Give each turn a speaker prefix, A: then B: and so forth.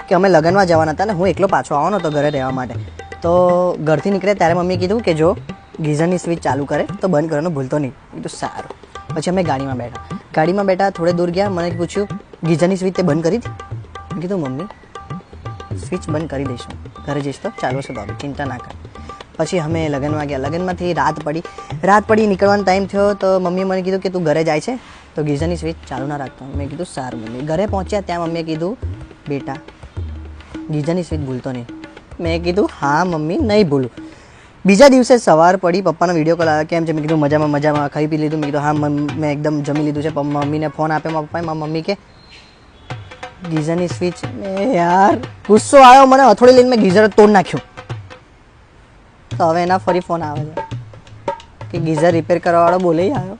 A: કે અમે લગ્નમાં જવાના હતા ને હું એકલો પાછો આવવાનો હતો ઘરે રહેવા માટે. તો ઘરથી નીકળે ત્યારે મમ્મીએ કીધું કે જો ગીઝરની સ્વિચ ચાલુ કરે તો બંધ કરવાનું ભૂલતો નહીં. કીધું સારું. પછી અમે ગાડીમાં બેઠા થોડે દૂર ગયા. મને પૂછ્યું ગીઝરની સ્વિચ તે બંધ કરી હતી? મેં કીધું મમ્મી સ્વિચ બંધ કરી દઈશું, ઘરે જઈશ તો ચાલુ છે, તો ચિંતા ના કર. પછી અમે લગ્નમાં ગયા. લગ્નમાંથી રાત પડી નીકળવાનો ટાઈમ થયો તો મમ્મીએ મને કીધું કે તું ઘરે જાય છે તો ગીઝરની સ્વિચ ચાલુ ના રાખતો. મેં કીધું સારું મમ્મી. ઘરે પહોંચ્યા ત્યાં મમ્મીએ કીધું બેટા ગીઝરની સ્વિચ ભૂલતો નહીં. મેં કીધું હા મમ્મી નહીં ભૂલું. બીજા દિવસે સવાર પડી, પપ્પાનો વિડીયો કોલ આવ્યો, કેમ છે? મેં કીધું મજામાં, ખાઈ પી લીધું. મેં કીધું હા મેં એકદમ જમી લીધું છે. મમ્મીને ફોન આપ્યો મારા પપ્પાએ. મારી મમ્મી કે ગીઝરની સ્વિચ. યાર ગુસ્સો આવ્યો મને, હથોડી લઈને મેં ગીઝર તોડ નાખ્યું. તો હવે એના ફરી ફોન આવે છે કે ગીઝર રિપેર કરવાવાળો બોલે આવ્યો.